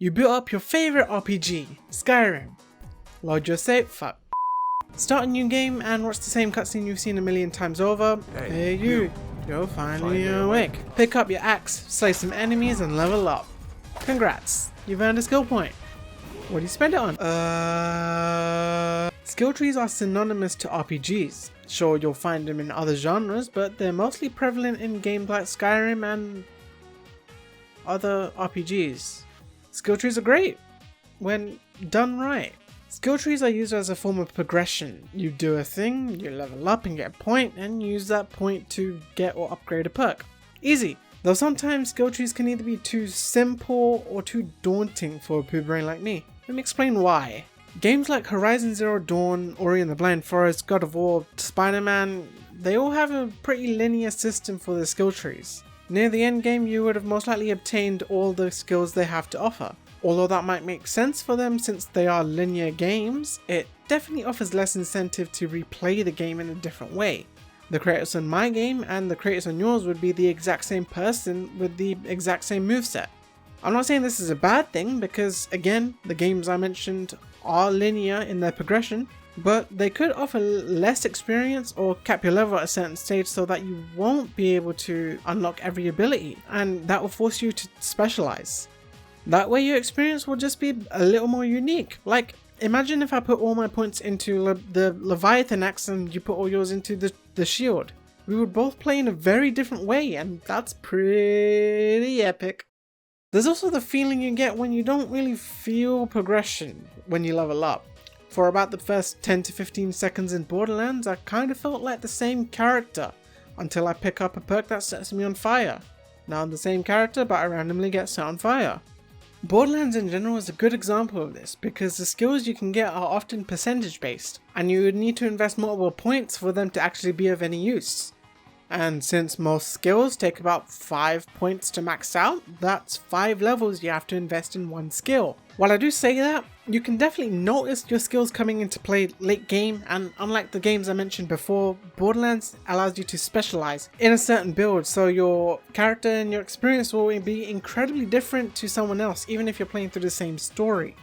You boot up your favorite RPG, Skyrim. Load your save, fuck. Start a new game and watch the same cutscene you've seen a million times over. Hey you're finally awake. Pick up your axe, slay some enemies and level up. Congrats, you've earned a skill point. What do you spend it on? Skill trees are synonymous to RPGs. Sure, you'll find them in other genres, but they're mostly prevalent in games like Skyrim and other RPGs. Skill trees are great when done right. Skill trees are used as a form of progression. You do a thing, you level up and get a point, and use that point to get or upgrade a perk. Easy. Though sometimes skill trees can either be too simple or too daunting for a poo brain like me. Let me explain why. Games like Horizon Zero Dawn, Ori and the Blind Forest, God of War, Spider-Man, they all have a pretty linear system for their skill trees. Near the end game you would have most likely obtained all the skills they have to offer. Although that might make sense for them since they are linear games, it definitely offers less incentive to replay the game in a different way. The creators on my game and the creators on yours would be the exact same person with the exact same moveset. I'm not saying this is a bad thing because, again, the games I mentioned are linear in their progression, but they could offer less experience or cap your level at a certain stage so that you won't be able to unlock every ability, and that will force you to specialize. That way your experience will just be a little more unique. Like, imagine if I put all my points into the Leviathan axe and you put all yours into the shield. We would both play in a very different way, and that's pretty epic. There's also the feeling you get when you don't really feel progression when you level up. For about the first 10 to 15 seconds in Borderlands, I kind of felt like the same character until I pick up a perk that sets me on fire. Now I'm the same character, but I randomly get set on fire. Borderlands in general is a good example of this because the skills you can get are often percentage based, and you would need to invest multiple points for them to actually be of any use. And since most skills take about 5 points to max out, that's 5 levels you have to invest in one skill. While I do say that, you can definitely notice your skills coming into play late game, and unlike the games I mentioned before, Borderlands allows you to specialize in a certain build, so your character and your experience will be incredibly different to someone else, even if you're playing through the same story.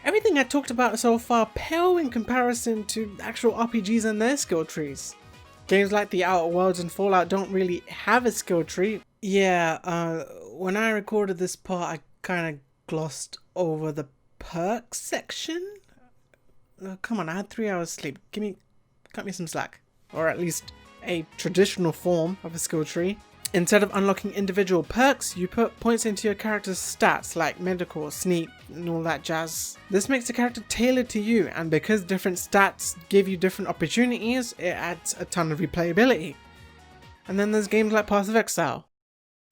Everything I talked about so far pale in comparison to actual RPGs and their skill trees. Games like The Outer Worlds and Fallout don't really have a skill tree. Yeah, when I recorded this part I kind of glossed over the perks section. Come on, I had 3 hours sleep. Cut me some slack. Or at least a traditional form of a skill tree. Instead of unlocking individual perks, you put points into your character's stats like medical, sneak, and all that jazz. This makes the character tailored to you, and because different stats give you different opportunities, it adds a ton of replayability. And then there's games like Path of Exile.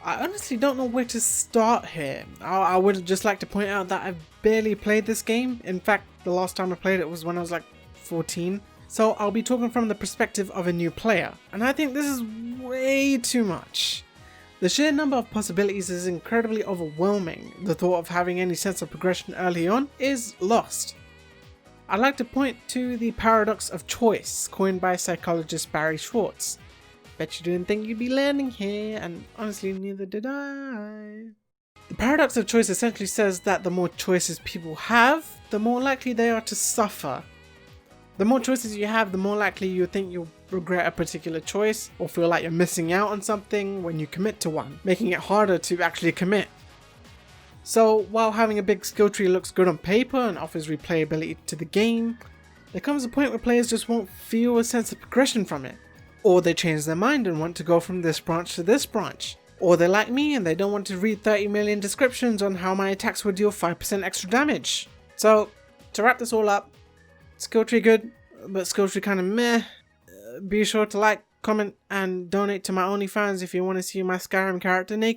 I honestly don't know where to start here. I would just like to point out that I've barely played this game. In fact, the last time I played it was when I was like 14. So I'll be talking from the perspective of a new player, and I think this is way too much. The sheer number of possibilities is incredibly overwhelming. The thought of having any sense of progression early on is lost. I'd like to point to the paradox of choice, coined by psychologist Barry Schwartz. Bet you didn't think you'd be landing here, and honestly neither did I. The paradox of choice essentially says that the more choices people have, the more likely they are to suffer. The more choices you have, the more likely you think you'll regret a particular choice or feel like you're missing out on something when you commit to one, making it harder to actually commit. So while having a big skill tree looks good on paper and offers replayability to the game, there comes a point where players just won't feel a sense of progression from it. Or they change their mind and want to go from this branch to this branch. Or they're like me and they don't want to read 30 million descriptions on how my attacks would deal 5% extra damage. So to wrap this all up, skill tree good, but skill tree kind of meh. Be sure to like, comment, and donate to my OnlyFans if you want to see my Skyrim character naked.